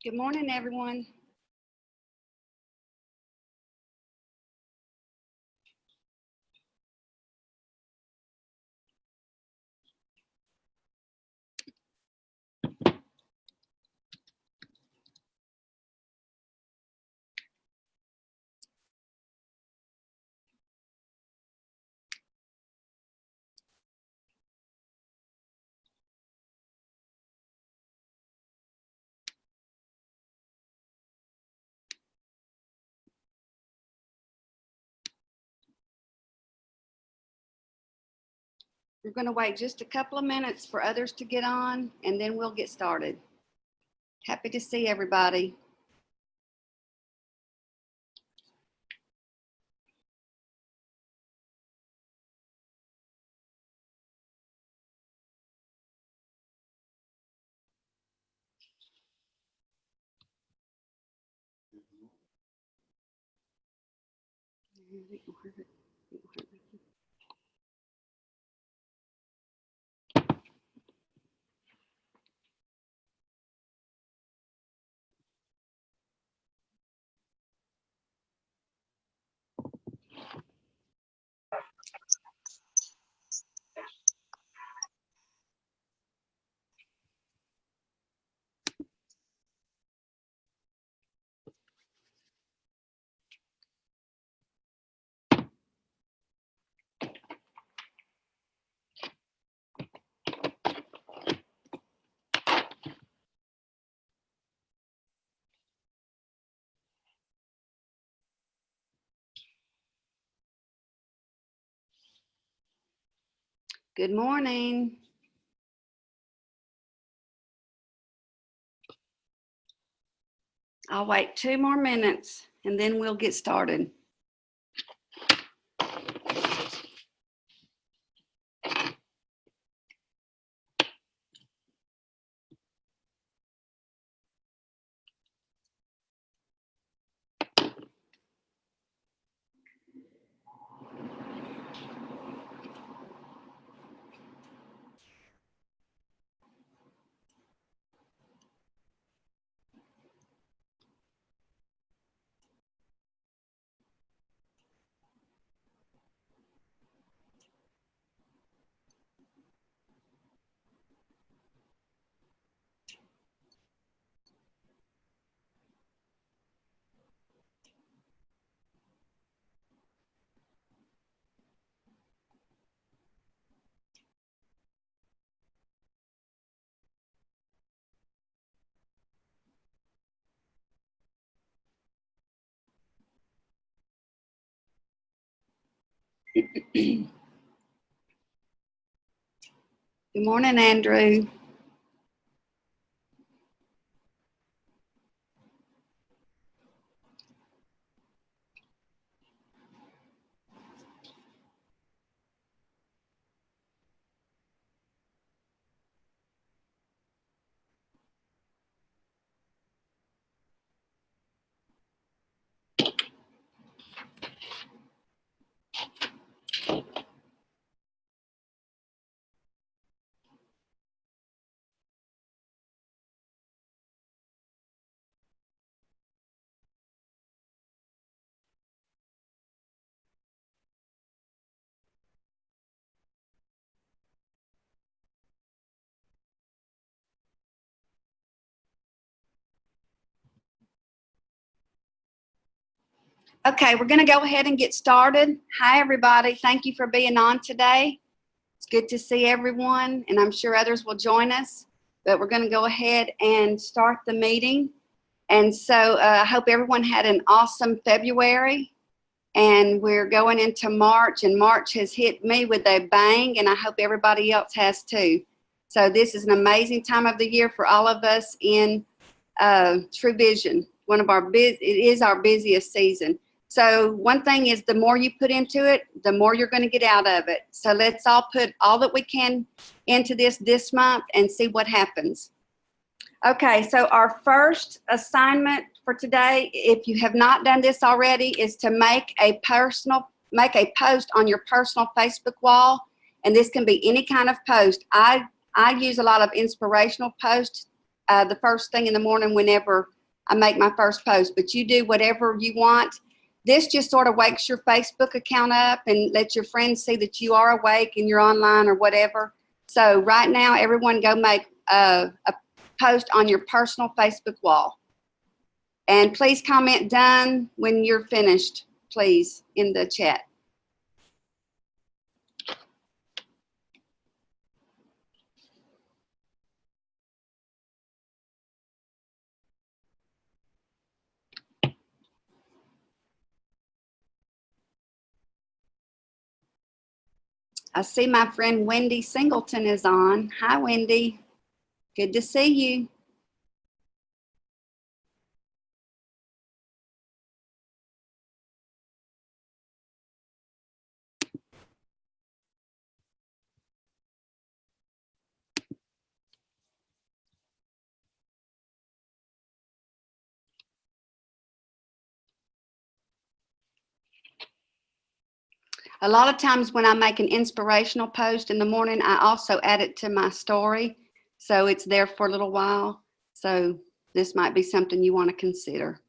Good morning, everyone. We're going to wait just a couple of minutes for others to get on, and then we'll get started. Happy to see everybody. Good morning. I'll wait 2 more minutes, and then we'll get started. Good morning, Andrew. Okay, we're going to go ahead and get started. Hi, everybody. Thank you for being on today. It's good to see everyone, and I'm sure others will join us. But we're going to go ahead and start the meeting. And so I hope everyone had an awesome February. And we're going into March, and March has hit me with a bang, and I hope everybody else has too. So this is an amazing time of the year for all of us in True Vision. It is our busiest season. So one thing is, the more you put into it, the more you're going to get out of it. So let's all put all that we can into this month and see what happens. Okay, so our first assignment for today, if you have not done this already, is to make a post on your personal Facebook wall. And this can be any kind of post. I use a lot of inspirational posts the first thing in the morning whenever I make my first post, but you do whatever you want. This just sort of wakes your Facebook account up and lets your friends see that you are awake and you're online or whatever. So right now, everyone go make a post on your personal Facebook wall. And please comment done when you're finished, please, in the chat. I see my friend Wendy Singleton is on. Hi, Wendy. Good to see you. A lot of times when I make an inspirational post in the morning, I also add it to my story. So it's there for a little while. So this might be something you want to consider.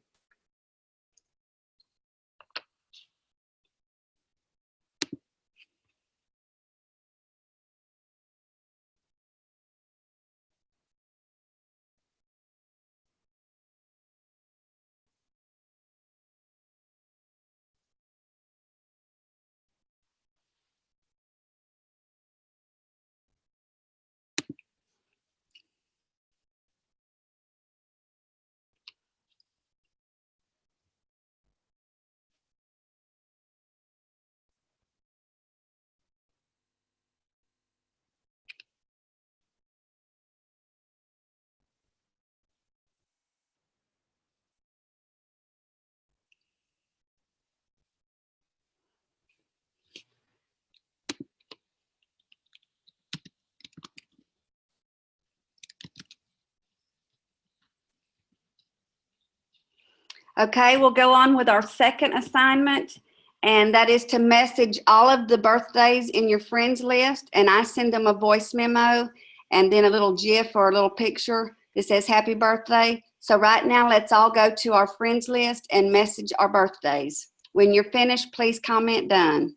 Okay, we'll go on with our second assignment, and that is to message all of the birthdays in your friends list, and I send them a voice memo and then a little GIF or a little picture that says happy birthday. So right now, let's all go to our friends list and message our birthdays. When you're finished, please comment done.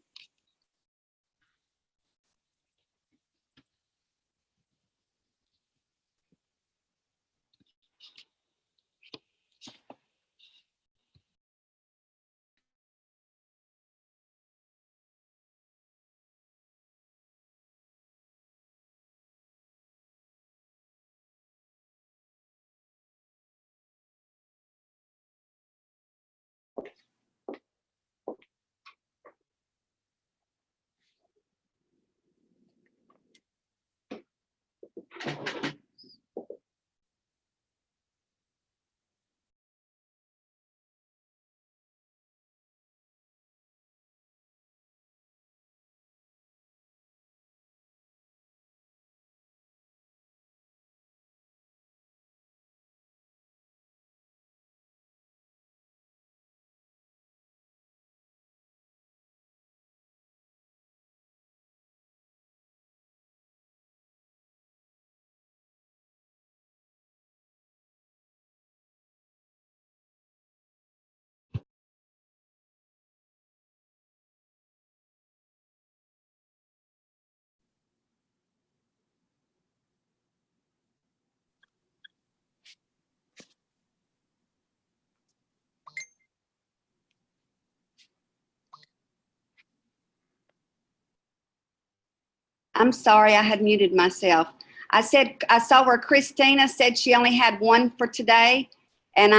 I'm sorry, I had muted myself. I saw where Christina said she only had one for today, and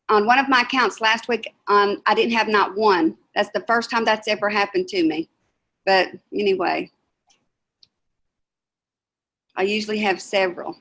on one of my accounts last week, I didn't have not one. That's the first time that's ever happened to me. But anyway, I usually have several.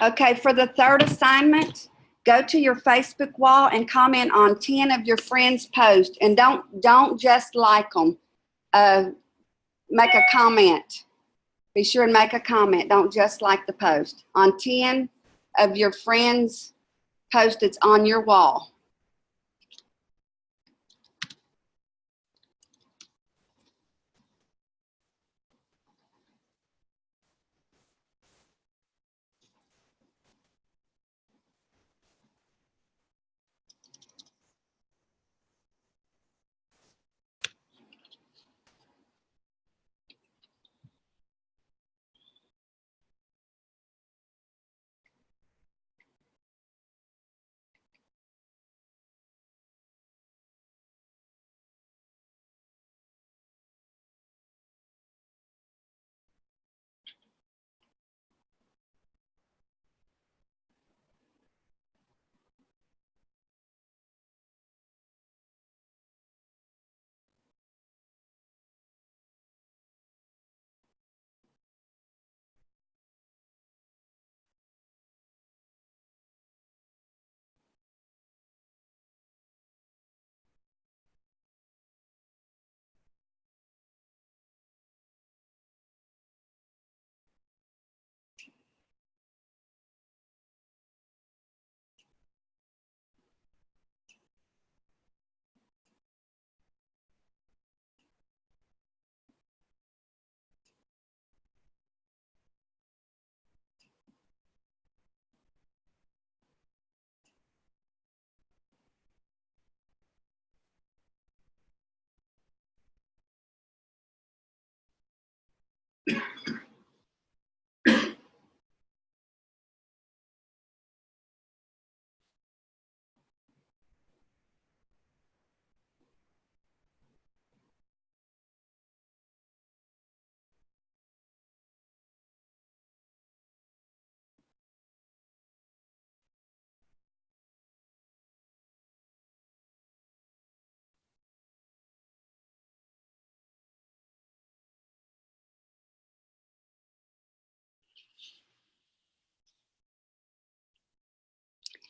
Okay, for the third assignment, go to your Facebook wall and comment on 10 of your friends' posts, and don't just like them. Make a comment. Be sure and make a comment. Don't just like the post. On 10 of your friends' posts that's on your wall.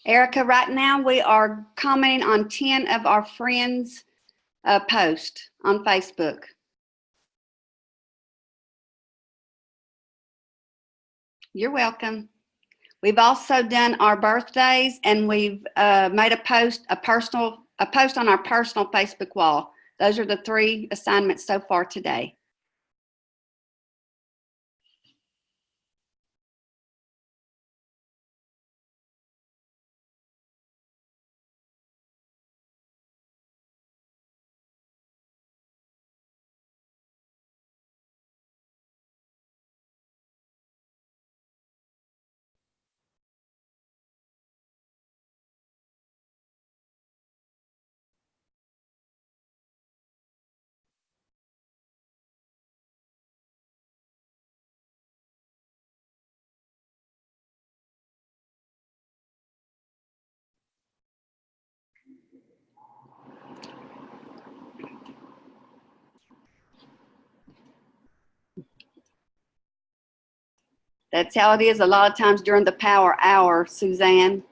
Erica, right now we are commenting on 10 of our friends' posts on Facebook. You're welcome. We've also done our birthdays, and we've made a post on our personal Facebook wall. Those are the 3 assignments so far today. That's how it is a lot of times during the power hour, Suzanne.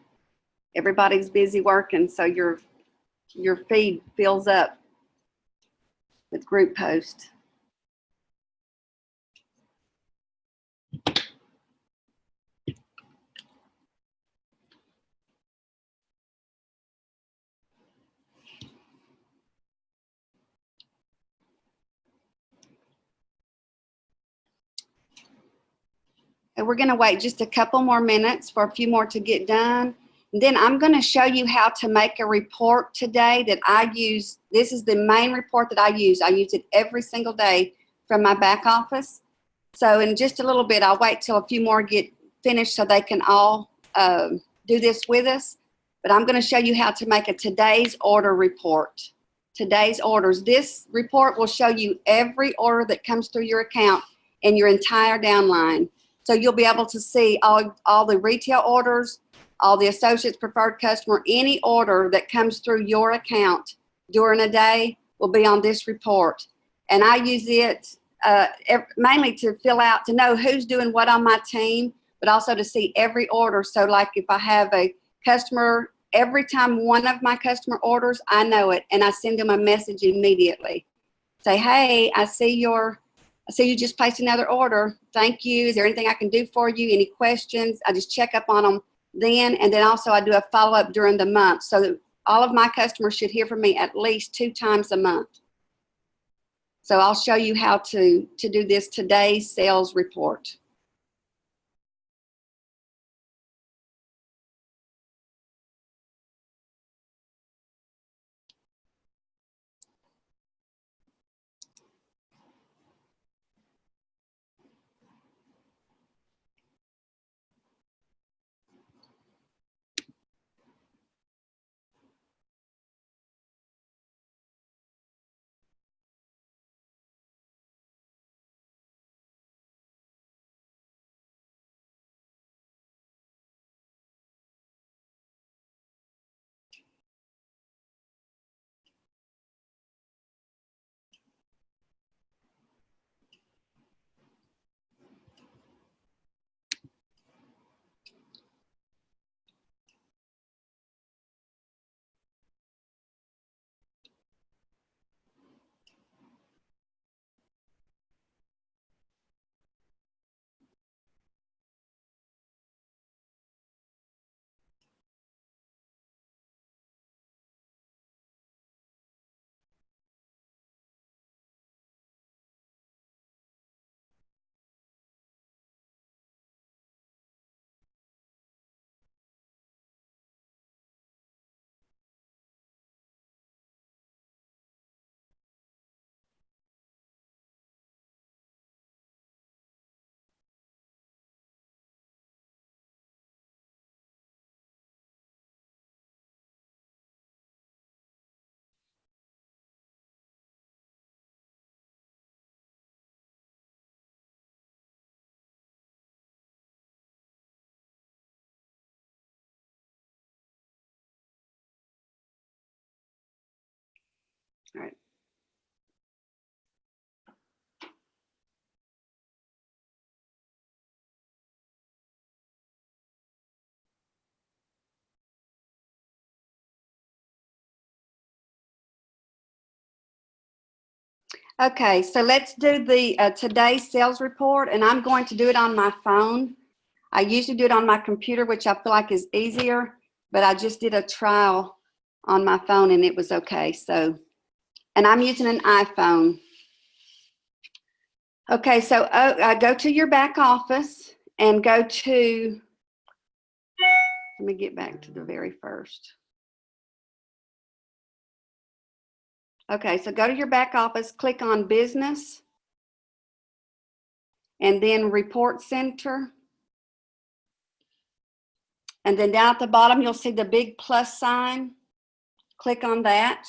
Everybody's busy working, so your feed fills up with group posts. And we're going to wait just a couple more minutes for a few more to get done. And then I'm going to show you how to make a report today that I use. This is the main report that I use. I use it every single day from my back office. So in just a little bit, I'll wait till a few more get finished so they can all do this with us. But I'm going to show you how to make a today's order report. Today's orders. This report will show you every order that comes through your account and your entire downline. So you'll be able to see all the retail orders, all the associates, preferred customer, any order that comes through your account during a day will be on this report. And I use it mainly to fill out, to know who's doing what on my team, but also to see every order. So like if I have a customer, every time one of my customer orders, I know it, and I send them a message immediately. Say, hey, I see you just placed another order. Thank you. Is there anything I can do for you? Any questions? I just check up on them then, and then also I do a follow-up during the month. So that all of my customers should hear from me at least 2 times a month. So I'll show you how to do this today's sales report. All right. Okay, so let's do the today's sales report, and I'm going to do it on my phone. I usually do it on my computer, which I feel like is easier, but I just did a trial on my phone and it was okay. So, and I'm using an iPhone. Okay, so go to your back office and go to, let me get back to the very first. Okay, so go to your back office, click on business, and then report center. And then down at the bottom, you'll see the big plus sign. Click on that.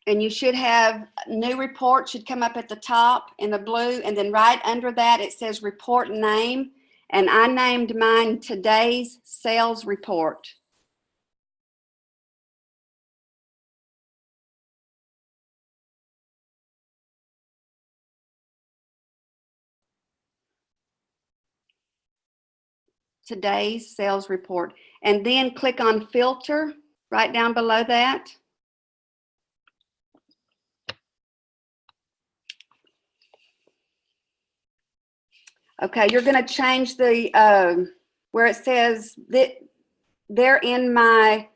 And you should have new report should come up at the top in the blue, and then right under that it says report name, and I named mine today's sales report. Today's sales report, and then click on filter right down below that. Okay, you're going to change the where it says that they're in my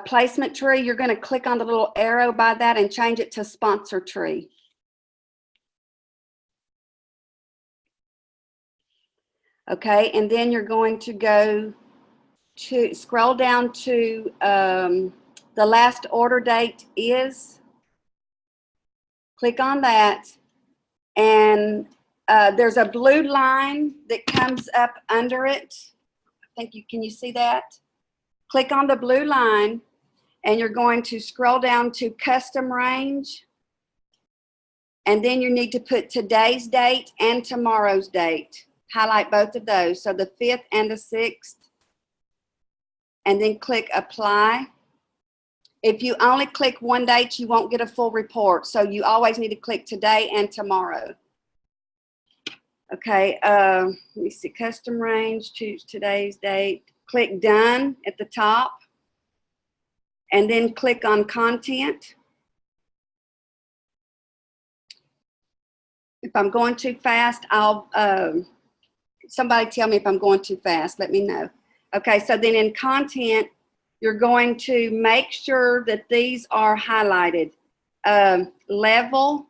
placement tree. You're going to click on the little arrow by that and change it to sponsor tree. Okay, and then you're going to go to scroll down to the last order date is. Click on that, and there's a blue line that comes up under it. I think can you see that? Click on the blue line, and you're going to scroll down to custom range, and then you need to put today's date and tomorrow's date. Highlight both of those, so the 5th and the 6th, and then click apply. If you only click one date, you won't get a full report. So you always need to click today and tomorrow. Okay, let me see, custom range, choose today's date. Click done at the top, and then click on content. If I'm going too fast, I'll, somebody tell me if I'm going too fast, let me know. Okay, so then in content, you're going to make sure that these are highlighted. Level,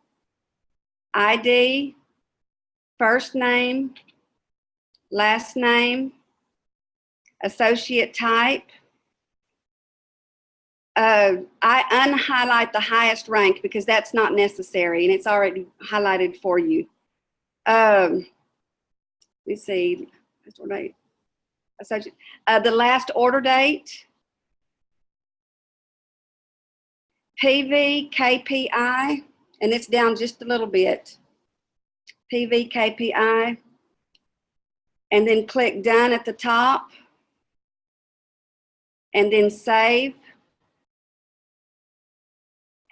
ID, first name, last name, associate type. I unhighlight the highest rank because that's not necessary and it's already highlighted for you. Let me see, associate, the last order date, PV, KPI, and it's down just a little bit. PV, KPI, and then click done at the top, and then save.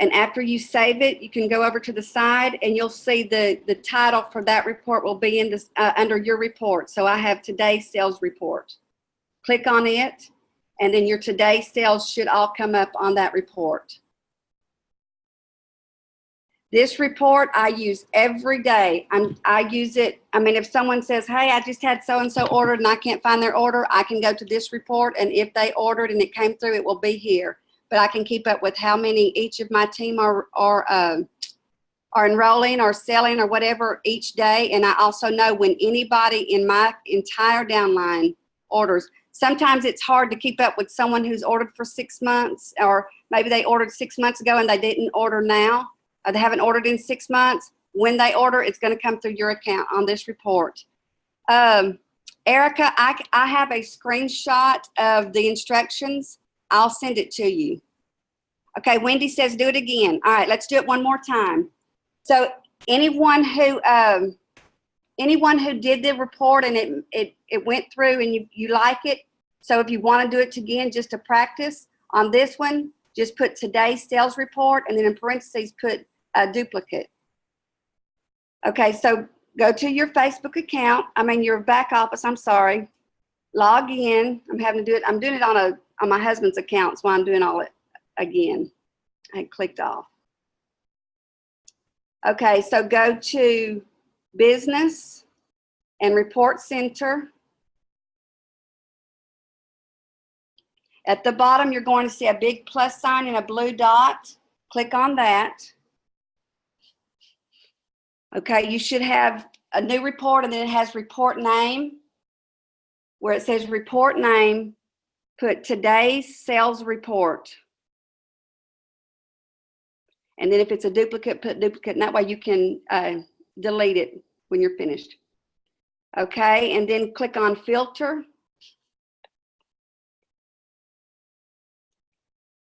And after you save it, you can go over to the side and you'll see the title for that report will be in this, under your report. So I have today's sales report. Click on it, and then your today's sales should all come up on that report. This report I use every day. I use it. I mean, if someone says, hey, I just had so-and-so ordered and I can't find their order, I can go to this report, and if they ordered and it came through, it will be here. But I can keep up with how many each of my team are enrolling or selling or whatever each day. And I also know when anybody in my entire downline orders. Sometimes it's hard to keep up with someone who's ordered for 6 months, or maybe they ordered 6 months ago and they didn't order now. They haven't ordered in 6 months. When they order, it's going to come through your account on this report. Erica, I have a screenshot of the instructions. I'll send it to you. Okay, Wendy says do it again. All right, let's do it one more time. So anyone who did the report and it went through and you like it, so if you want to do it again just to practice, on this one, just put today's sales report and then in parentheses put a duplicate. Okay, so go to your Facebook account, your back office, I'm sorry. Log in. I'm having to do it. I'm doing it on my husband's account, so I'm doing all it again. I clicked off. Okay, so go to Business and Report Center. At the bottom, you're going to see a big plus sign and a blue dot. Click on that. Okay, you should have a new report, and then it has report name. Where it says report name, put today's sales report. And then if it's a duplicate, put duplicate, and that way you can delete it when you're finished. Okay, and then click on filter.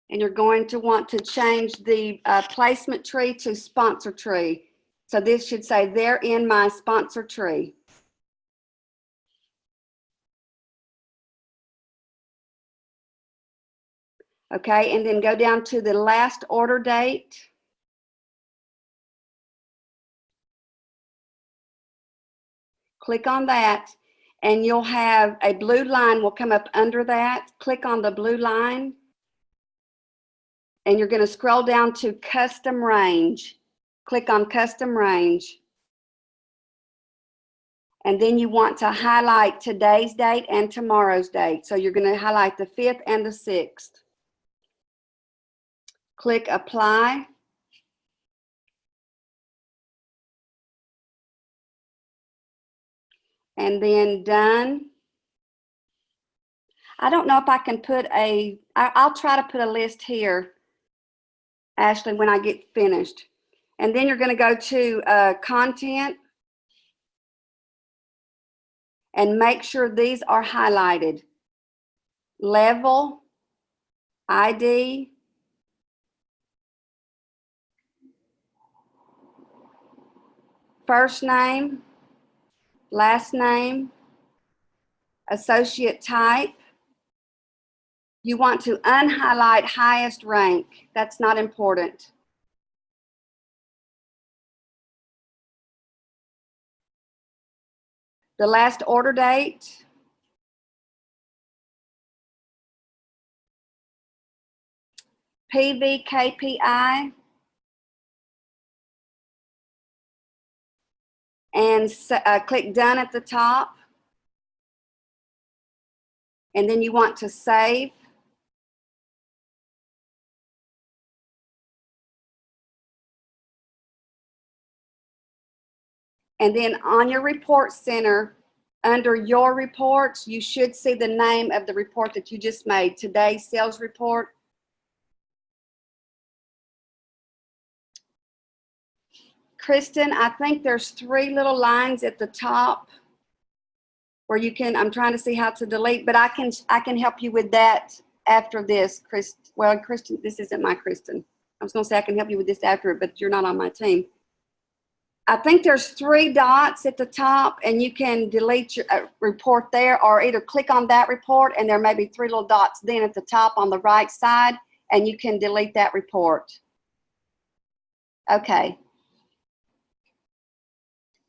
And you're going to want to change the placement tree to sponsor tree. So this should say they're in my sponsor tree. Okay, and then go down to the last order date. Click on that, and you'll have a blue line will come up under that. Click on the blue line, and you're going to scroll down to custom range. Click on custom range. And then you want to highlight today's date and tomorrow's date. So you're going to highlight the 5th and the 6th. Click apply. And then done. I don't know if I can put I'll try to put a list here, Ashley, when I get finished. And then you're going to go to content and make sure these are highlighted. Level, ID, first name, last name, associate type. You want to unhighlight highest rank. That's not important. The last order date. PV KPI. And click done at the top. And then you want to save. And then on your report center, under your reports, you should see the name of the report that you just made, today's sales report. Kristen, I think there's 3 little lines at the top where you can, I'm trying to see how to delete, but I can help you with that after this, well, Kristen, this isn't my Kristen. I was gonna say I can help you with this after it, but you're not on my team. I think there's 3 dots at the top, and you can delete your report there, or either click on that report, and there may be 3 little dots then at the top on the right side, and you can delete that report. Okay.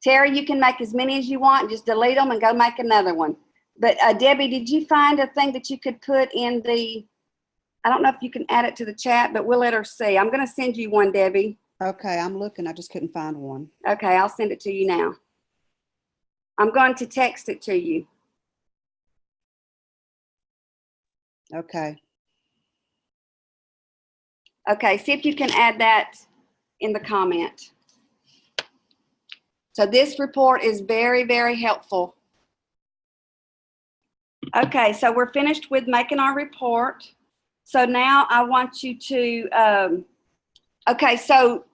Terry, you can make as many as you want. Just delete them and go make another one. But Debbie, did you find a thing that you could put in the, I don't know if you can add it to the chat, but we'll let her see. I'm going to send you one, Debbie. Okay, I'm looking. I just couldn't find one. Okay, I'll send it to you now. I'm going to text it to you. Okay. Okay, see if you can add that in the comment. So this report is very, very helpful. Okay, so we're finished with making our report. So now I want you to, okay, so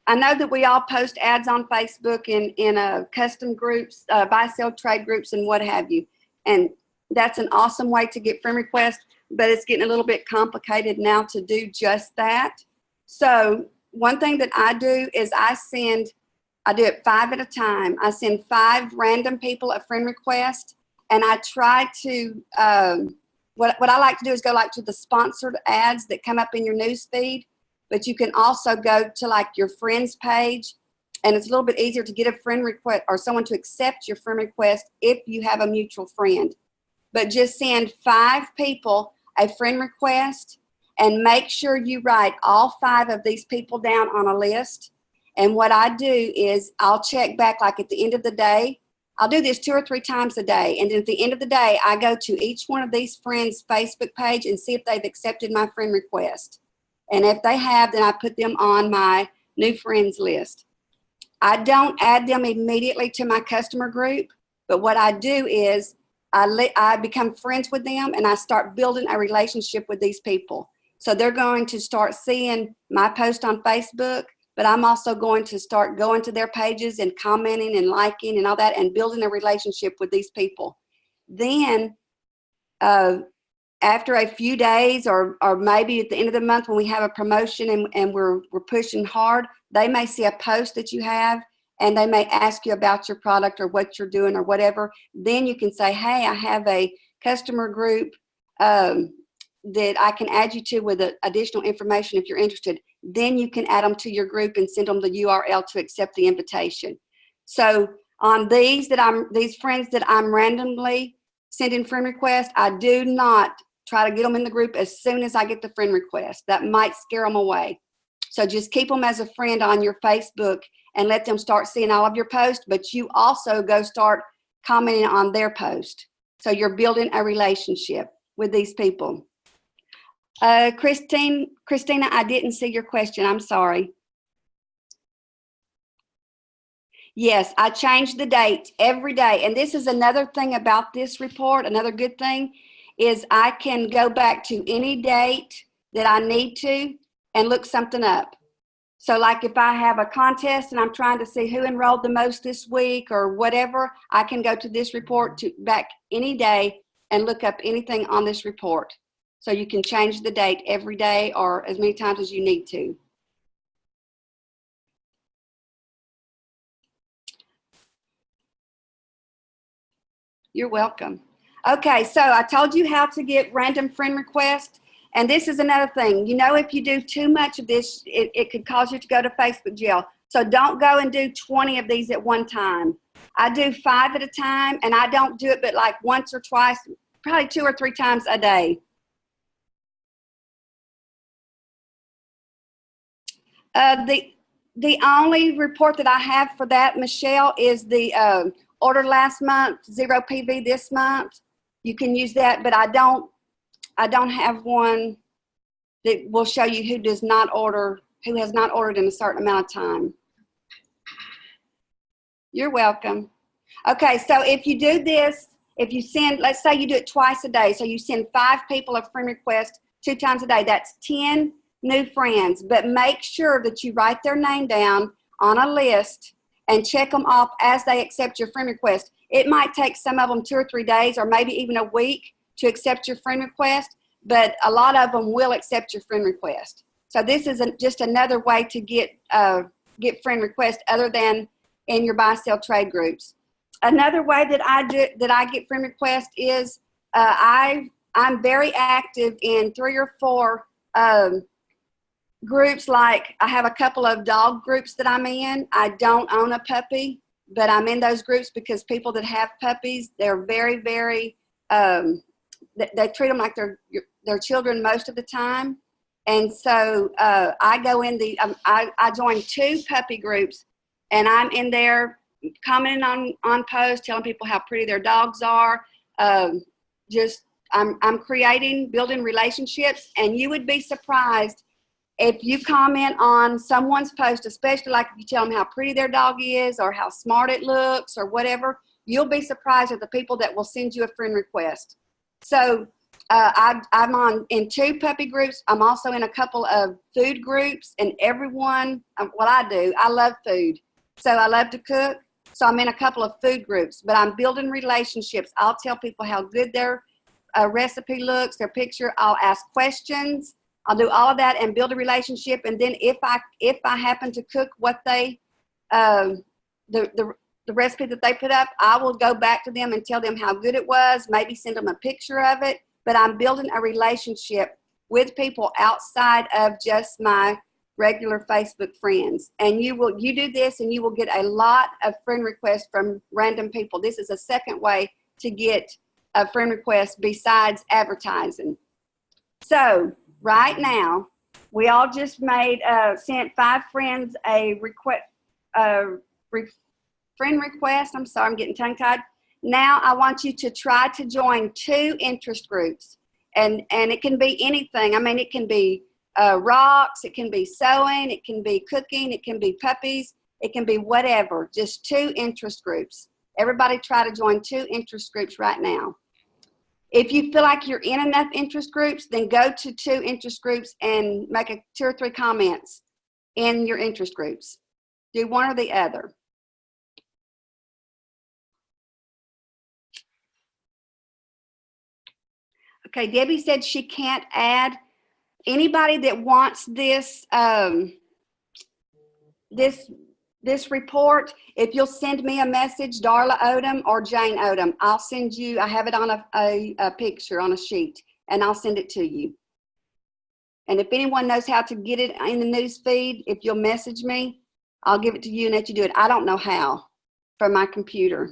I know that we all post ads on Facebook in custom groups, buy, sell, trade groups, and what have you. And that's an awesome way to get friend requests, but it's getting a little bit complicated now to do just that. So one thing that I do is I do it 5 at a time. I send 5 random people a friend request, and I try to, what I like to do is go like to the sponsored ads that come up in your news feed. But you can also go to like your friends page, and it's a little bit easier to get a friend request or someone to accept your friend request if you have a mutual friend. But just send 5 people a friend request, and make sure you write all 5 of these people down on a list. And what I do is I'll check back like at the end of the day. I'll do this 2 or 3 times a day. And then at the end of the day, I go to each one of these friends' Facebook page and see if they've accepted my friend request. And if they have, then I put them on my new friends list. I don't add them immediately to my customer group, but what I do is I become friends with them, and I start building a relationship with these people. So they're going to start seeing my post on Facebook, but I'm also going to start going to their pages and commenting and liking and all that, and building a relationship with these people. Then after a few days, or maybe at the end of the month when we have a promotion and we're pushing hard, they may see a post that you have, and they may ask you about your product or what you're doing or whatever. Then you can say, hey, I have a customer group that I can add you to with additional information if you're interested. Then you can add them to your group and send them the URL to accept the invitation. So on these friends that I'm randomly sending friend requests, I do not try to get them in the group as soon as I get the friend request. That might scare them away. So just keep them as a friend on your Facebook and let them start seeing all of your posts, but you also go start commenting on their post. So you're building a relationship with these people. Christina, I didn't see your question. I'm sorry. Yes, I change the date every day. And this is another thing about this report. Another good thing is I can go back to any date that I need to and look something up. So like if I have a contest and I'm trying to see who enrolled the most this week or whatever, I can go to this report back any day and look up anything on this report. So you can change the date every day or as many times as you need to. You're welcome. Okay, so I told you how to get random friend requests. And this is another thing. You know, if you do too much of this, it could cause you to go to Facebook jail. So don't go and do 20 of these at one time. I do 5 at a time, and I don't do it but like once or twice, probably 2 or 3 times a day. The only report that I have for that, Michelle, is the order last month, 0 PV this month. You can use that, but I don't have one that will show you who has not ordered in a certain amount of time. You're welcome. Okay, so if you do this, if you send, let's say you do it twice a day, so you send 5 people a friend request 2 times a day, that's 10 new friends, but make sure that you write their name down on a list and check them off as they accept your friend request. It might take some of them 2 or 3 days or maybe even a week to accept your friend request, but a lot of them will accept your friend request. So this is just another way to get friend requests other than in your buy sell trade groups. Another way that I get friend requests is I'm very active in 3 or 4 groups. Like I have a couple of dog groups that I'm in. I don't own a puppy, but I'm in those groups because people that have puppies, they're very, very, they treat them like they're children most of the time. And so I go in I joined 2 puppy groups, and I'm in there commenting on posts, telling people how pretty their dogs are. I'm building relationships, and you would be surprised if you comment on someone's post, especially like if you tell them how pretty their dog is or how smart it looks or whatever, you'll be surprised at the people that will send you a friend request. So I'm in 2 puppy groups. I'm also in a couple of food groups, and everyone, what I do, I love food. So I love to cook. So I'm in a couple of food groups, but I'm building relationships. I'll tell people how good their recipe looks, their picture. I'll ask questions. I'll do all of that and build a relationship. And then if I happen to cook what they, the recipe that they put up, I will go back to them and tell them how good it was, maybe send them a picture of it. But I'm building a relationship with people outside of just my regular Facebook friends. And you do this and you will get a lot of friend requests from random people. This is a second way to get a friend request besides advertising. So right now, we all just sent 5 friends a friend request. I'm sorry, I'm getting tongue-tied. Now I want you to try to join 2 interest groups. And it can be anything. I mean, it can be rocks, it can be sewing, it can be cooking, it can be puppies, it can be whatever. Just 2 interest groups. Everybody try to join 2 interest groups right now. If you feel like you're in enough interest groups, then go to 2 interest groups and make 2 or 3 comments in your interest groups. Do one or the other. Okay, Debbie said she can't add. Anybody that wants this this report, if you'll send me a message, Darla Odom or Jane Odom, I'll send you, I have it on a picture on a sheet, and I'll send it to you. And if anyone knows how to get it in the news feed, if you'll message me, I'll give it to you and let you do it. I don't know how from my computer.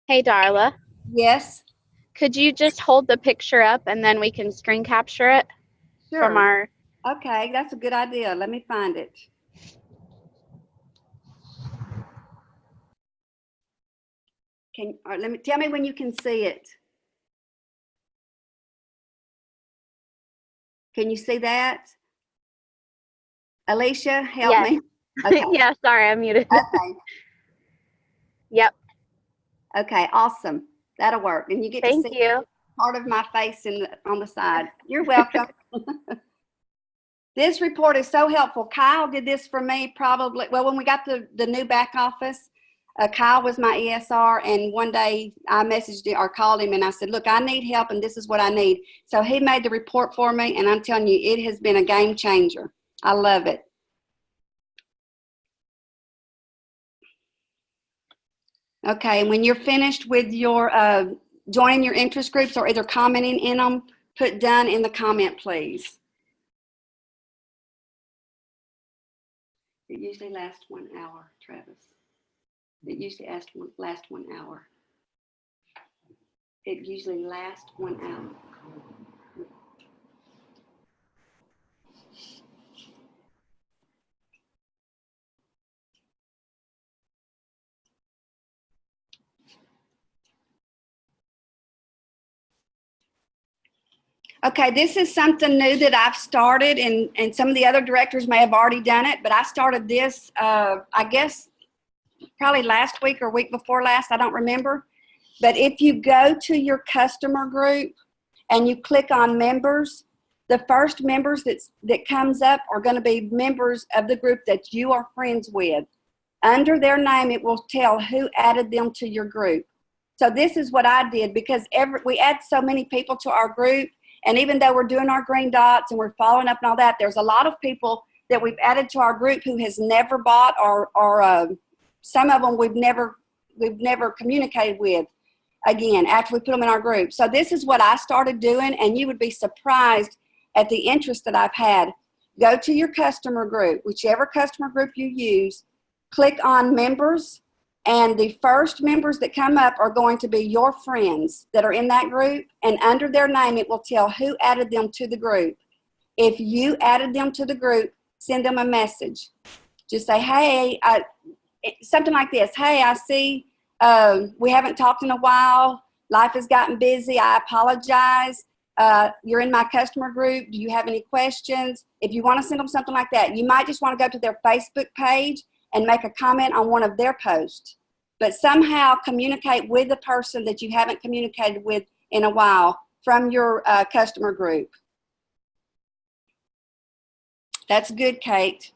Hey, Darla. Yes. Could you just hold the picture up and then we can screen capture it? Sure. From our... Okay, that's a good idea. Let me find it. Tell me when you can see it. Can you see that? Alicia, help Yes. me. Okay. Yeah, sorry, I'm muted. Okay. Yep. Okay, awesome. That'll work. And you get Thank to see you. part of my face on the side. You're welcome. This report is so helpful. Kyle did this for me probably, well, when we got the new back office, Kyle was my ESR, and one day I messaged him or called him and I said, look, I need help and this is what I need. So he made the report for me, and I'm telling you, it has been a game changer. I love it. Okay, and when you're finished with your joining your interest groups or either commenting in them, put done in the comment, please. It usually lasts 1 hour, Travis. It usually lasts 1 hour. It usually lasts 1 hour. Okay, this is something new that I've started, and some of the other directors may have already done it, but I started this, I guess, probably last week or week before last, I don't remember. But if you go to your customer group and you click on members, the first members that comes up are going to be members of the group that you are friends with. Under their name, it will tell who added them to your group. So this is what I did, because we add so many people to our group, and even though we're doing our green dots and we're following up and all that, there's a lot of people that we've added to our group who has never bought, or some of them we've never communicated with again after we put them in our group. So this is what I started doing, and you would be surprised at the interest that I've had. Go to your customer group, whichever customer group you use, click on members, and the first members that come up are going to be your friends that are in that group, and under their name it will tell who added them to the group. If you added them to the group, send them a message. Just say, hey, something like this. Hey, I see we haven't talked in a while. Life has gotten busy. I apologize. You're in my customer group. Do you have any questions? If you want to send them something like that, you might just want to go to their Facebook page and make a comment on one of their posts. But somehow communicate with the person that you haven't communicated with in a while from your customer group. That's good, Kate.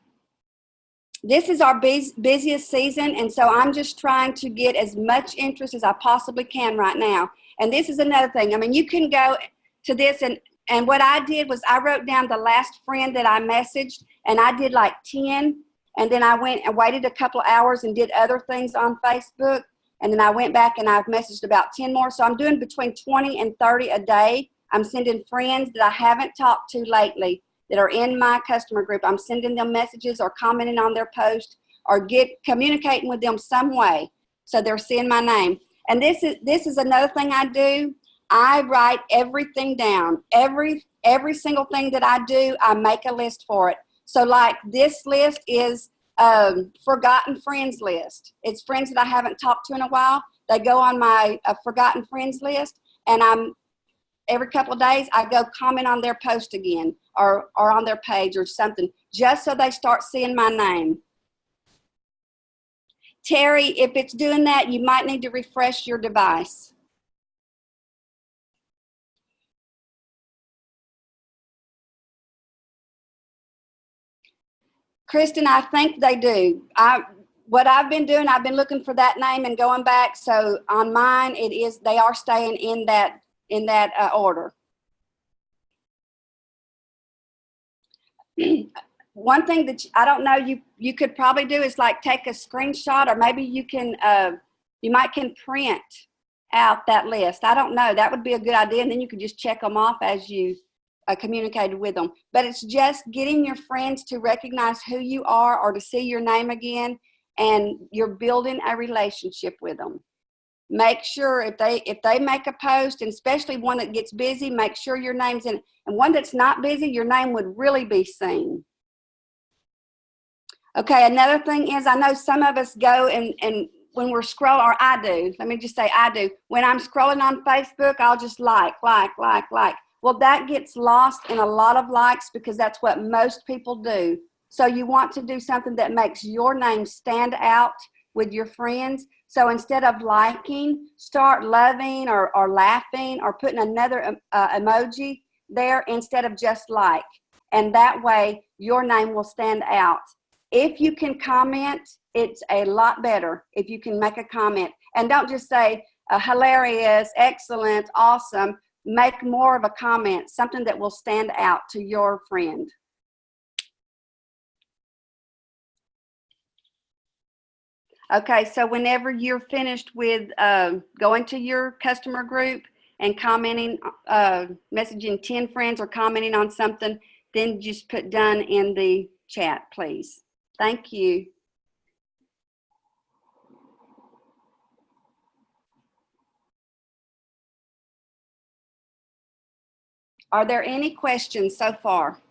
This is our busiest season, and so I'm just trying to get as much interest as I possibly can right now. And this is another thing. I mean, you can go to this, and what I did was I wrote down the last friend that I messaged, and I did like 10, and then I went and waited a couple of hours and did other things on Facebook, and then I went back and I've messaged about 10 more. So I'm doing between 20 and 30 a day. I'm sending friends that I haven't talked to lately that are in my customer group. I'm sending them messages or commenting on their post or communicating with them some way, so they're seeing my name. And this is another thing I do. I write everything down. Every single thing that I do, I make a list for it. So like this list is forgotten friends list. It's friends that I haven't talked to in a while. They go on my forgotten friends list, and every couple of days I go comment on their post again or on their page or something, just so they start seeing my name. Terry, if it's doing that, you might need to refresh your device. Kristen, I think they do. What I've been doing, I've been looking for that name and going back. So on mine, they are staying in that order. One thing that I don't know you could probably do is like take a screenshot, or maybe you might can print out that list. I don't know. That would be a good idea, and then you could just check them off as you communicated with them. But it's just getting your friends to recognize who you are or to see your name again, and you're building a relationship with them. Make sure if they make a post, and especially one that gets busy, make sure your name's in it. And one that's not busy, your name would really be seen. Okay, another thing is, I know some of us go and when we're scrolling, or I do, let me just say I do. When I'm scrolling on Facebook, I'll just like. Well, that gets lost in a lot of likes because that's what most people do. So you want to do something that makes your name stand out with your friends. So instead of liking, start loving or laughing or putting another emoji there instead of just like. And that way your name will stand out. If you can comment, it's a lot better if you can make a comment. And don't just say hilarious, excellent, awesome. Make more of a comment, something that will stand out to your friend. Okay, so whenever you're finished with going to your customer group and commenting, messaging 10 friends or commenting on something, then just put done in the chat, please. Thank you. Are there any questions so far?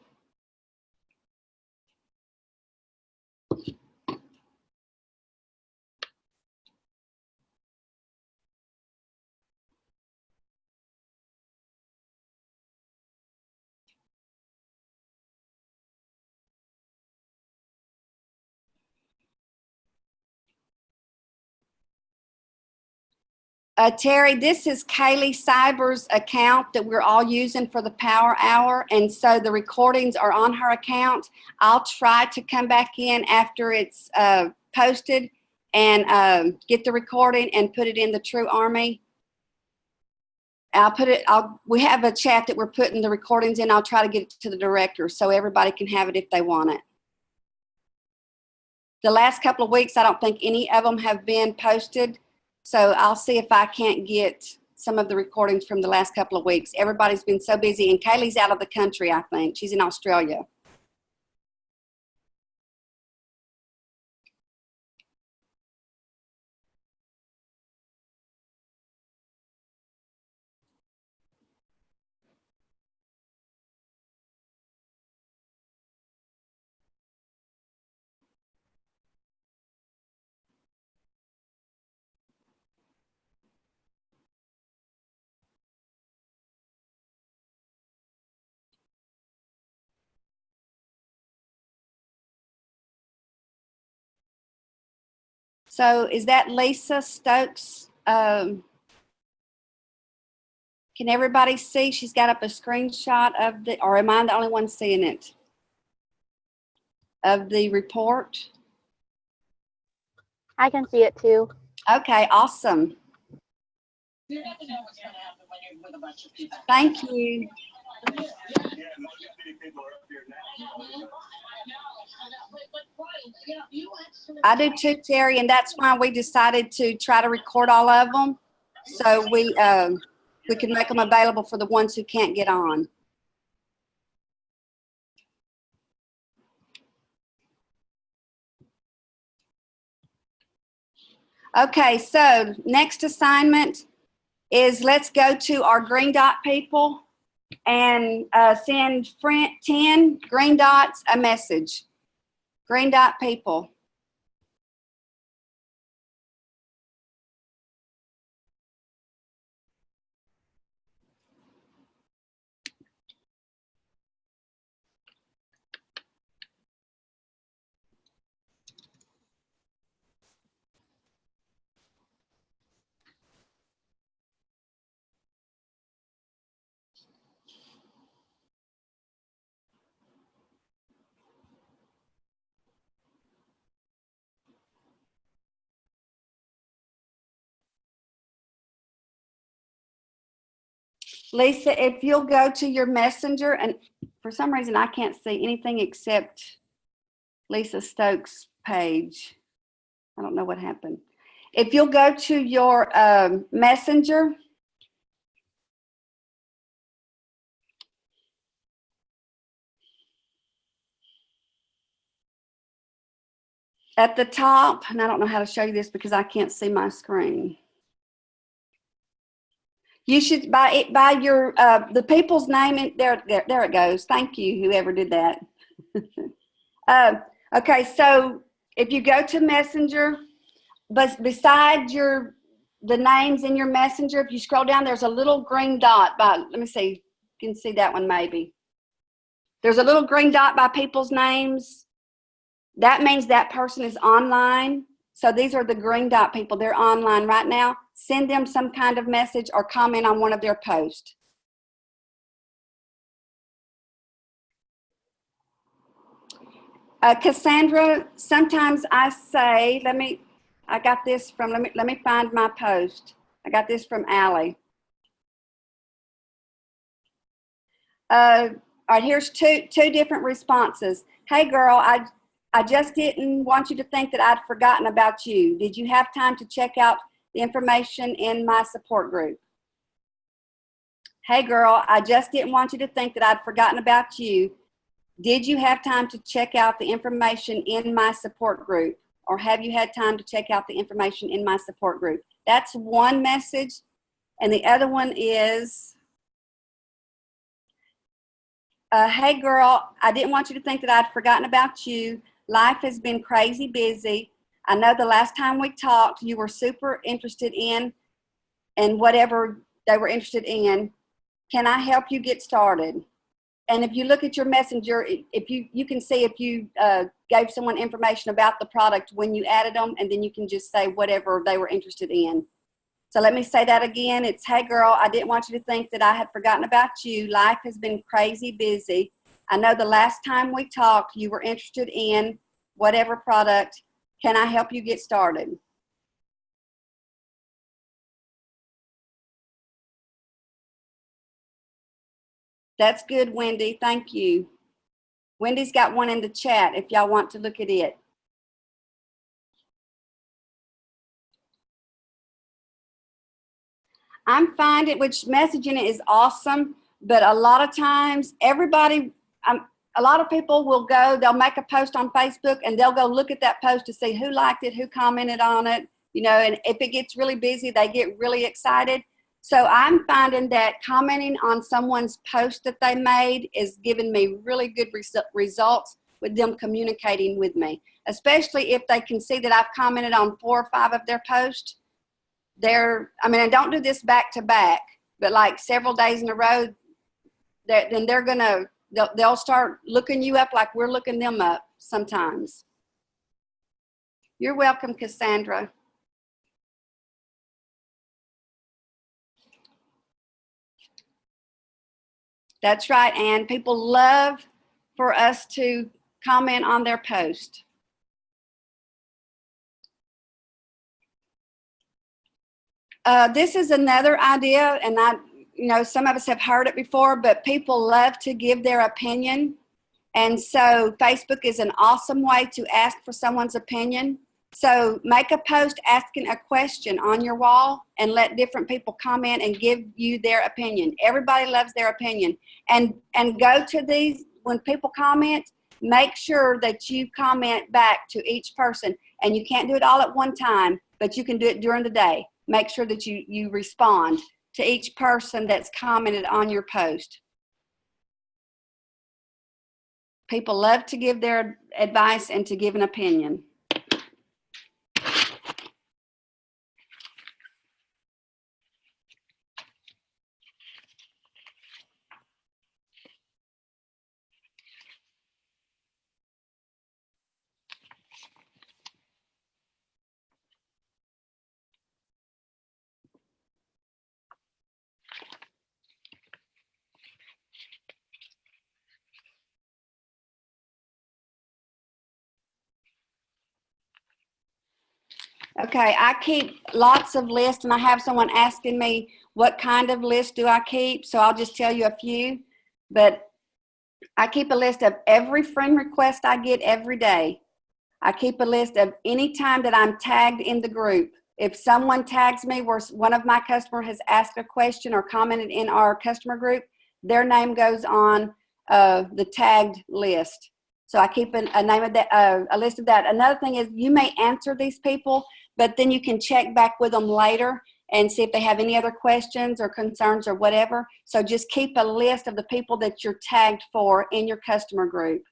Terry, this is Kaylee Cyber's account that we're all using for the Power Hour, and so the recordings are on her account. I'll try to come back in after it's posted and get the recording and put it in the True Army. We have a chat that we're putting the recordings in. I'll try to get it to the director so everybody can have it if they want it. The last couple of weeks, I don't think any of them have been posted. So I'll see if I can't get some of the recordings from the last couple of weeks. Everybody's been so busy, and Kaylee's out of the country, I think. She's in Australia. So is that Lisa Stokes? Can everybody see? She's got up a screenshot of the, or am I the only one seeing it? Of the report? I can see it too. Okay, awesome. Thank you. I do too, Terry, and that's why we decided to try to record all of them, so we can make them available for the ones who can't get on. Okay, so next assignment is let's go to our green dot people and send 10 green dots a message. Green dot people. Lisa, if you'll go to your messenger, and for some reason I can't see anything except Lisa Stokes' page. I don't know what happened. If you'll go to your messenger, at the top, and I don't know how to show you this because I can't see my screen. You should by your the people's name in there it goes. Thank you, whoever did that. Okay, so if you go to Messenger, but beside the names in your Messenger, if you scroll down, there's a little green dot let me see, you can see that one maybe. There's a little green dot by people's names. That means that person is online. So these are the green dot people. They're online right now. Send them some kind of message or comment on one of their posts. Cassandra, sometimes I say, I got this from, let me find my post. I got this from Allie. All right, here's two different responses. Hey girl, I just didn't want you to think that I'd forgotten about you. Did you have time to check out the information in my support group? Hey girl, I just didn't want you to think that I'd forgotten about you. Did you have time to check out the information in my support group? Or have you had time to check out the information in my support group? That's one message. And the other one is, hey girl, I didn't want you to think that I'd forgotten about you. Life has been crazy busy. I know the last time we talked, you were super interested in and whatever they were interested in. Can I help you get started? And if you look at your messenger, if you can see if you gave someone information about the product when you added them, and then you can just say whatever they were interested in. So let me say that again. It's, hey girl, I didn't want you to think that I had forgotten about you. Life has been crazy busy. I know the last time we talked, you were interested in whatever product. Can I help you get started? That's good, Wendy. Thank you. Wendy's got one in the chat if y'all want to look at it. I'm finding, which messaging is awesome, but a lot of times everybody, a lot of people will go, they'll make a post on Facebook and they'll go look at that post to see who liked it, who commented on it, you know, and if it gets really busy, they get really excited. So I'm finding that commenting on someone's post that they made is giving me really good results with them communicating with me, especially if they can see that I've commented on 4 or 5 of their posts. I don't do this back to back, but like several days in a row, then they'll start looking you up like we're looking them up sometimes. You're welcome, Cassandra. That's right, and people love for us to comment on their post. This is another idea, and some of us have heard it before, but people love to give their opinion. And so Facebook is an awesome way to ask for someone's opinion. So make a post asking a question on your wall and let different people comment and give you their opinion. Everybody loves their opinion. And go to these, when people comment, make sure that you comment back to each person. And you can't do it all at one time, but you can do it during the day. Make sure that you respond to each person that's commented on your post. People love to give their advice and to give an opinion. Okay, I keep lots of lists, and I have someone asking me what kind of list do I keep, so I'll just tell you a few. But I keep a list of every friend request I get every day. I keep a list of any time that I'm tagged in the group. If someone tags me where one of my customers has asked a question or commented in our customer group, their name goes on the tagged list. So I keep a name of that, a list of that. Another thing is you may answer these people, but then you can check back with them later and see if they have any other questions or concerns or whatever. So just keep a list of the people that you're tagged for in your customer group.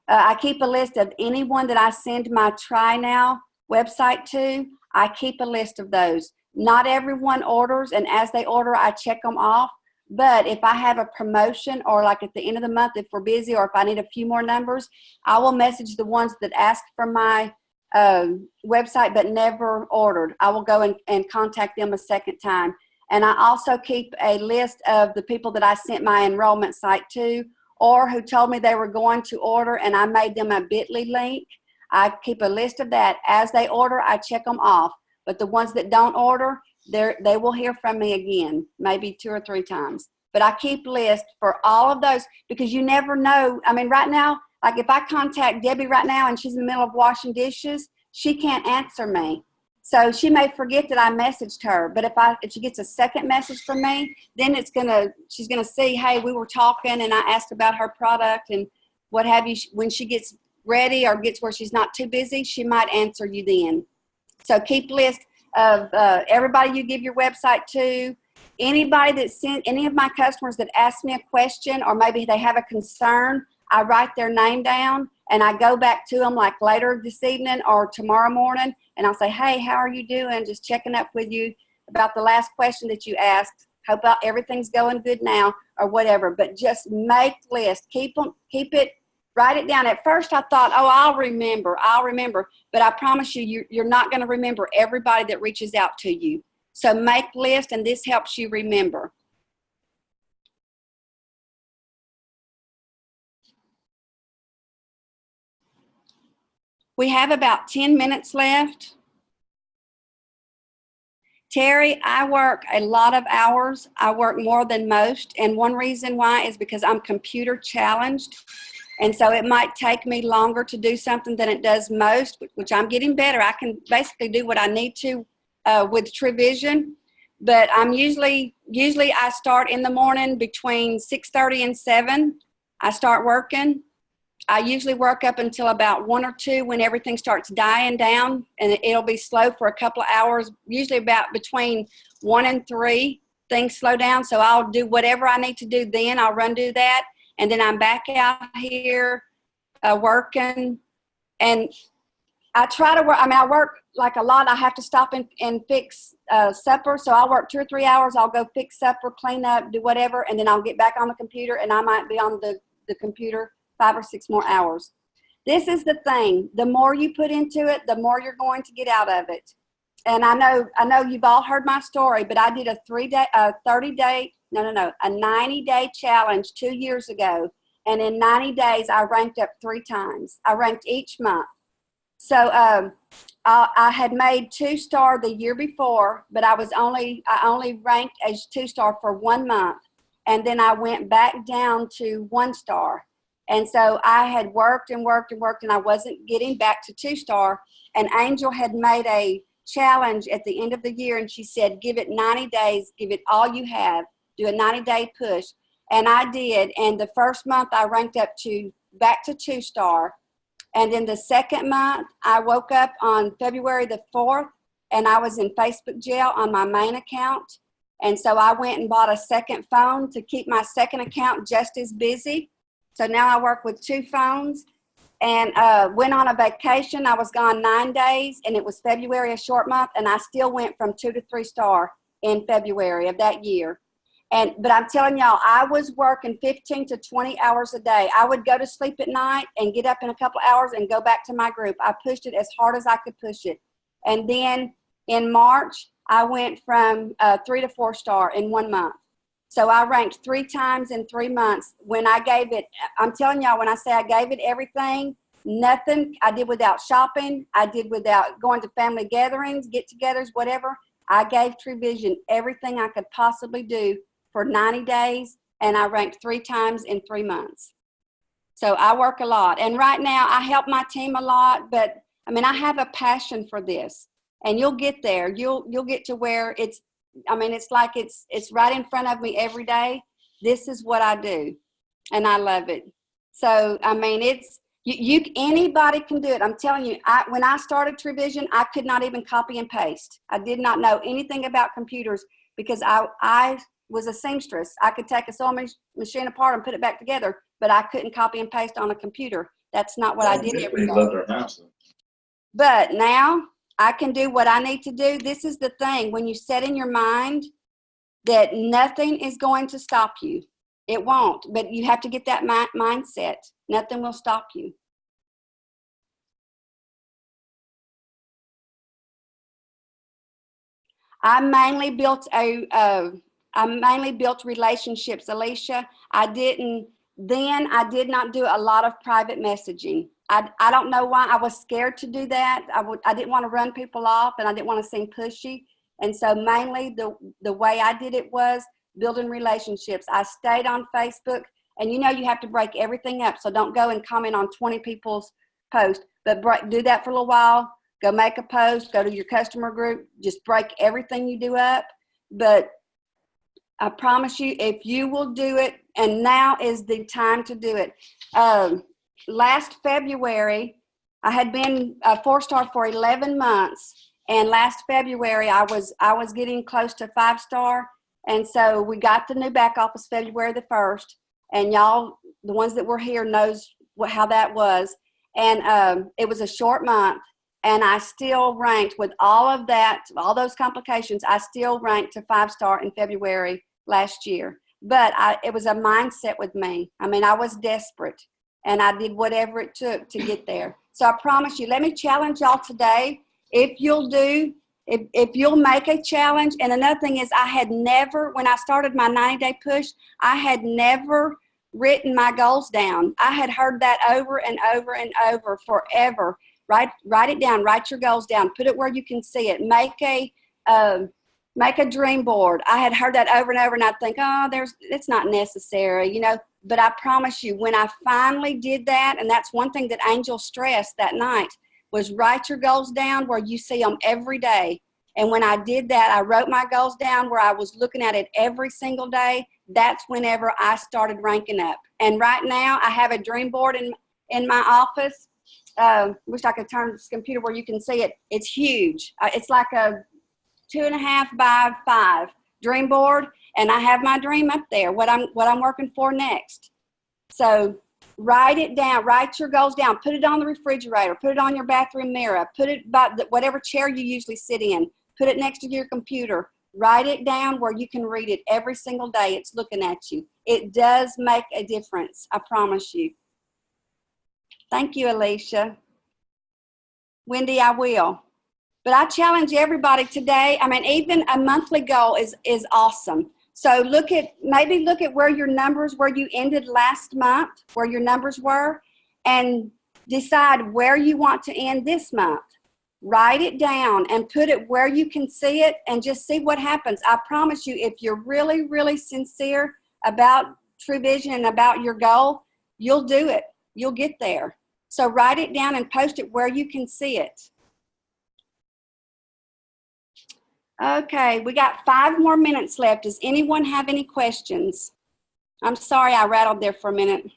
I keep a list of anyone that I send my Try Now website to. I keep a list of those. Not everyone orders, and as they order, I check them off. But if I have a promotion, or like at the end of the month, if we're busy, or if I need a few more numbers, I will message the ones that ask for my website but never ordered. I will go and contact them a second time. And I also keep a list of the people that I sent my enrollment site to, or who told me they were going to order and I made them a bit.ly link. I keep a list of that. As they order, I check them off. But the ones that don't order, they will hear from me again, maybe 2 or 3 times. But I keep lists for all of those because you never know. I mean, right now, like if I contact Debbie right now and she's in the middle of washing dishes, she can't answer me. So she may forget that I messaged her. But if she gets a second message from me, then she's gonna see, hey, we were talking and I asked about her product and what have you. When she gets ready or gets where she's not too busy, she might answer you then. So keep list of everybody you give your website to. Anybody that sent, any of my customers that ask me a question or maybe they have a concern, I write their name down and I go back to them like later this evening or tomorrow morning and I'll say, hey, how are you doing? Just checking up with you about the last question that you asked. Hope everything's going good now or whatever. But just make lists. Keep it. Write it down. At first I thought, oh, I'll remember. But I promise you, you're not going to remember everybody that reaches out to you. So make lists, and this helps you remember. We have about 10 minutes left. Terry, I work a lot of hours. I work more than most. And one reason why is because I'm computer challenged. And so it might take me longer to do something than it does most, which I'm getting better. I can basically do what I need to with TrueVision. But I'm usually I start in the morning between 6:30 and 7. I start working. I usually work up until about 1 or 2 when everything starts dying down, and it'll be slow for a couple of hours. Usually about between 1 and 3, things slow down. So I'll do whatever I need to do then. I'll run do that, and then I'm back out here working. And I try to work. I mean, I work like a lot. I have to stop and fix supper. So I'll work 2 or 3 hours. I'll go fix supper, clean up, do whatever, and then I'll get back on the computer, and I might be on the computer 5 or 6 more hours. This is the thing. The more you put into it, the more you're going to get out of it. And I know you've all heard my story, but I did a 90-day challenge 2 years ago. And in 90 days, I ranked up 3 times. I ranked each month. So I had made 2-star the year before, but I only ranked as 2-star for 1 month. And then I went back down to 1-star. And so I had worked and worked and worked, and I wasn't getting back to 2-star. And Angel had made a challenge at the end of the year, and she said, give it 90 days, give it all you have, do a 90-day push. And I did. And the first month I ranked up back to 2-star. And then the second month, I woke up on February the 4th, and I was in Facebook jail on my main account. And so I went and bought a second phone to keep my second account just as busy. So now I work with 2 phones, and went on a vacation. I was gone 9 days, and it was February, a short month, and I still went from 2 to 3-star in February of that year. But I'm telling y'all, I was working 15 to 20 hours a day. I would go to sleep at night and get up in a couple hours and go back to my group. I pushed it as hard as I could push it. And then in March, I went from 3 to 4-star in 1 month. So I ranked 3 times in 3 months. When I gave it, I'm telling y'all, when I say I gave it everything, nothing I did without shopping. I did without going to family gatherings, get-togethers, whatever. I gave TrueVision everything I could possibly do for 90 days, and I ranked 3 times in 3 months. So I work a lot. And right now, I help my team a lot, but I mean, I have a passion for this. And you'll get there. You'll get to where it's like it's right in front of me every day. This is what I do, and I love it. So, I mean, it's anybody can do it. I'm telling you, when I started TrueVision, I could not even copy and paste. I did not know anything about computers because I was a seamstress. I could take a sewing machine apart and put it back together, but I couldn't copy and paste on a computer. That's not what I did every day. But now I can do what I need to do. This is the thing. When you set in your mind that nothing is going to stop you, it won't. But you have to get that mindset. Nothing will stop you. I mainly built relationships, Alicia. I didn't Then I did not do a lot of private messaging. I don't know why. I was scared to do that. I didn't want to run people off, and I didn't want to seem pushy. And so mainly the way I did it was building relationships. I stayed on Facebook, and you have to break everything up. So don't go and comment on 20 people's posts, but do that for a little while. Go make a post, go to your customer group, just break everything you do up. But I promise you, if you will do it, and now is the time to do it. Last February, I had been a 4-star for 11 months. And last February, I was getting close to 5-star. And so we got the new back office February the 1st. And y'all, the ones that were here knows how that was. And it was a short month. And I still ranked with all of that, all those complications, I still ranked to 5-star in February last year. But it was a mindset with me. I mean, I was desperate, and I did whatever it took to get there. So I promise you, let me challenge y'all today. If you'll make a challenge. And another thing is, I had never, when I started my 90-day push, I had never written my goals down. I had heard that over and over and over forever. Write it down. Write your goals down. Put it where you can see it. Make a dream board. I had heard that over and over, and I'd think, it's not necessary, But I promise you, when I finally did that, and that's one thing that Angel stressed that night, was write your goals down where you see them every day. And when I did that, I wrote my goals down where I was looking at it every single day. That's whenever I started ranking up. And right now, I have a dream board in my office. Wish I could turn this computer where you can see it. It's huge. It's like a 2.5 by 5 dream board, and I have my dream up there, what I'm working for next. So write it down. Write your goals down. Put it on the refrigerator. Put it on your bathroom mirror. Put it by whatever chair you usually sit in. Put it next to your computer. Write it down where you can read it every single day. It's looking at you. It does make a difference. I promise you. Thank you, Alicia. Wendy, I will. But I challenge everybody today. I mean, even a monthly goal is awesome. So maybe look at where you ended last month, where your numbers were, and decide where you want to end this month. Write it down and put it where you can see it, and just see what happens. I promise you, if you're really, really sincere about True Vision and about your goal, you'll do it. You'll get there. So write it down and post it where you can see it. Okay, we got 5 more minutes left. Does anyone have any questions? I'm sorry I rattled there for a minute.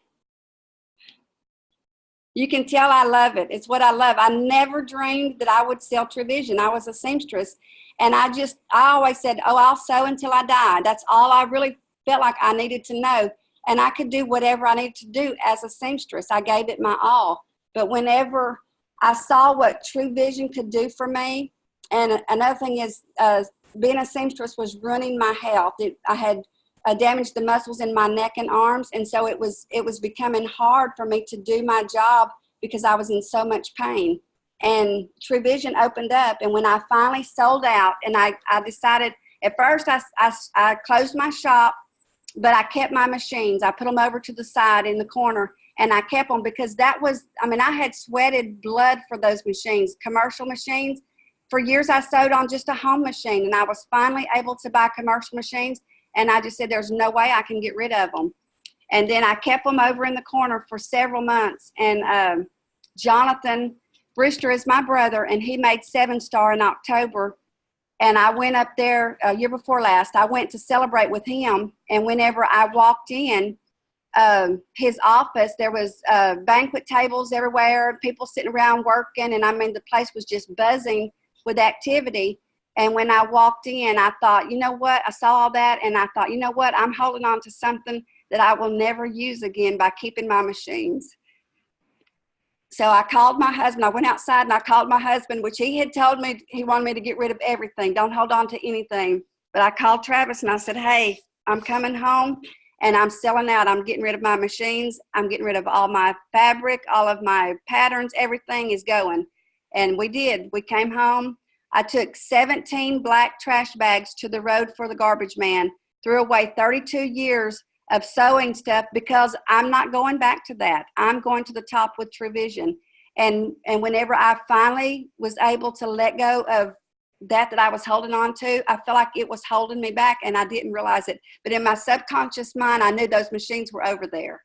You can tell I love it. It's what I love. I never dreamed that I would sell True Vision. I was a seamstress, and I always said, I'll sew until I die. That's all I really felt like I needed to know. And I could do whatever I needed to do as a seamstress. I gave it my all. But whenever I saw what True Vision could do for me, and another thing is, being a seamstress was ruining my health. I had damaged the muscles in my neck and arms, and so it was becoming hard for me to do my job because I was in so much pain. And True Vision opened up, and when I finally sold out, and I decided, at first I closed my shop, but I kept my machines. I put them over to the side in the corner, and I kept them because I had sweated blood for those machines, commercial machines. For years, I sewed on just a home machine, and I was finally able to buy commercial machines, and I just said, there's no way I can get rid of them. And then I kept them over in the corner for several months, and Jonathan Brister is my brother, and he made 7-star in October, and I went up there year before last. I went to celebrate with him, and whenever I walked in his office, there was banquet tables everywhere, people sitting around working, and I mean, the place was just buzzing with activity. And when I walked in, I thought, you know what? I saw all that, and I thought, you know what? I'm holding on to something that I will never use again by keeping my machines. So I called my husband. I went outside and I called my husband, which he had told me he wanted me to get rid of everything. Don't hold on to anything. But I called Travis and I said, hey, I'm coming home and I'm selling out. I'm getting rid of my machines. I'm getting rid of all my fabric, all of my patterns. Everything is going. And we did. We came home. I took 17 black trash bags to the road for the garbage man, threw away 32 years of sewing stuff because I'm not going back to that. I'm going to the top with True Vision. And whenever I finally was able to let go of that I was holding on to, I felt like it was holding me back and I didn't realize it. But in my subconscious mind, I knew those machines were over there.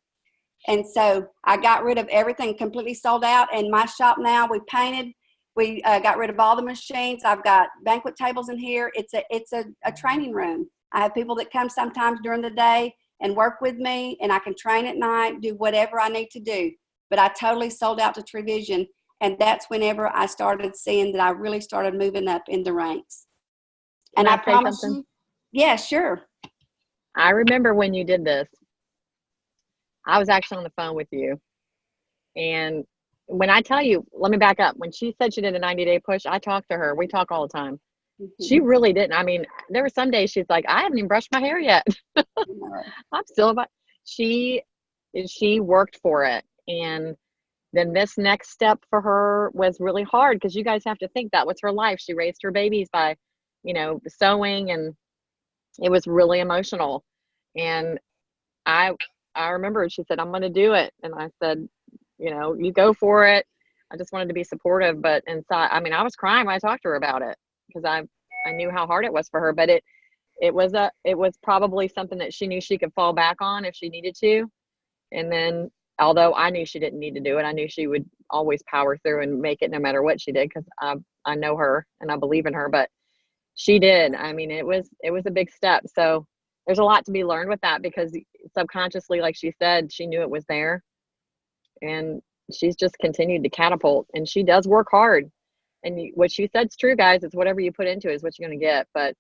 And so I got rid of everything, completely sold out. And my shop now, we painted, we got rid of all the machines. I've got banquet tables in here. It's a training room. I have people that come sometimes during the day and work with me, and I can train at night, do whatever I need to do. But I totally sold out to True Vision. And that's whenever I started seeing that I really started moving up in the ranks. And Can I I say promise something? you, yeah, sure. I remember when you did this. I was actually on the phone with you. And when I tell you, let me back up. When she said she did a 90-day push, I talked to her. We talk all the time. She really didn't. I mean, there were some days she's like, I haven't even brushed my hair yet. I'm still about. She worked for it. And then this next step for her was really hard because you guys have to think that was her life. She raised her babies by, sewing, and it was really emotional. And I remember she said, I'm going to do it. And I said, you go for it. I just wanted to be supportive, but inside, I mean, I was crying when I talked to her about it because I knew how hard it was for her, but it was probably something that she knew she could fall back on if she needed to. And then, although I knew she didn't need to do it, I knew she would always power through and make it no matter what she did because I know her and I believe in her, but she did. I mean, it was a big step. So there's a lot to be learned with that because subconsciously, like she said, she knew it was there. And she's just continued to catapult, and she does work hard. And what she said's true, guys. It's whatever you put into it is what you're going to get. But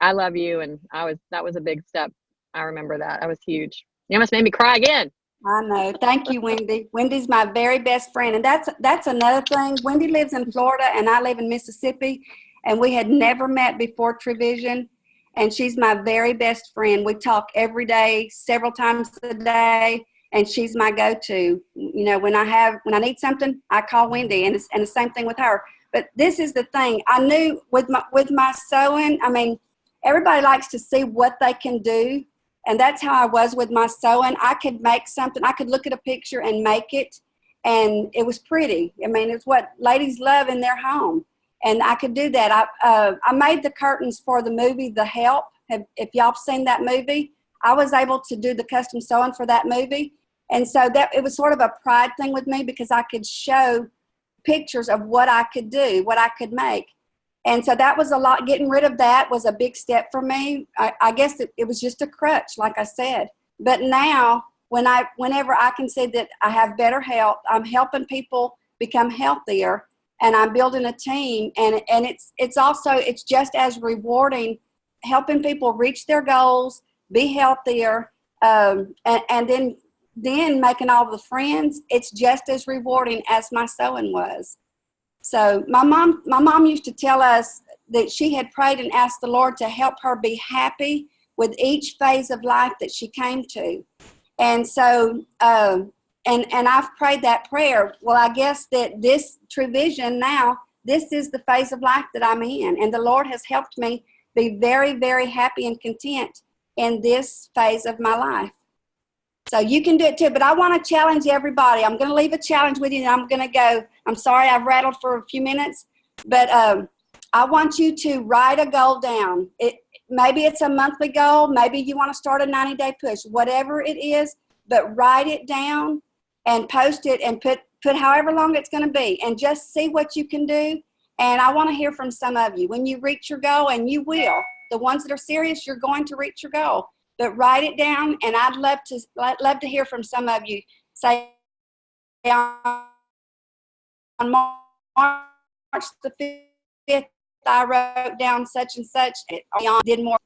I love you, and that was a big step. I remember that. That was huge. You almost made me cry again. I know. Thank you, Wendy. Wendy's my very best friend. And that's another thing. Wendy lives in Florida and I live in Mississippi, and we had never met before True Vision. And she's my very best friend. We talk every day, several times a day, and she's my go-to. When I need something, I call Wendy, and the same thing with her. But this is the thing. I knew with my sewing, I mean, everybody likes to see what they can do. And that's how I was with my sewing. I could make something. I could look at a picture and make it, and it was pretty. I mean, it's what ladies love in their home, and I could do that. I made the curtains for the movie The Help. If y'all have seen that movie, I was able to do the custom sewing for that movie, and so that it was sort of a pride thing with me because I could show pictures of what I could do, what I could make. And so that was a lot. Getting rid of that was a big step for me. I guess it was just a crutch, like I said. But now, whenever I can say that I have better health, I'm helping people become healthier, and I'm building a team. And it's just as rewarding helping people reach their goals, be healthier, and then making all the friends. It's just as rewarding as my sewing was. So my mom used to tell us that she had prayed and asked the Lord to help her be happy with each phase of life that she came to. And so, and I've prayed that prayer. Well, I guess that this True Vision now, this is the phase of life that I'm in. And the Lord has helped me be very, very happy and content in this phase of my life. So you can do it too, but I want to challenge everybody. I'm going to leave a challenge with you, and I'm going to go. I'm sorry I've rattled for a few minutes, but I want you to write a goal down. Maybe it's a monthly goal. Maybe you want to start a 90-day push, whatever it is, but write it down and post it and put however long it's going to be, and just see what you can do. And I want to hear from some of you. When you reach your goal, and you will, the ones that are serious, you're going to reach your goal. But write it down, and I'd love to hear from some of you. Say on March the 5th, I wrote down such and such. Did more.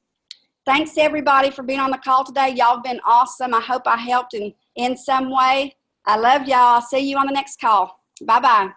Thanks everybody for being on the call today. Y'all have been awesome. I hope I helped in some way. I love y'all. I'll see you on the next call. Bye-bye.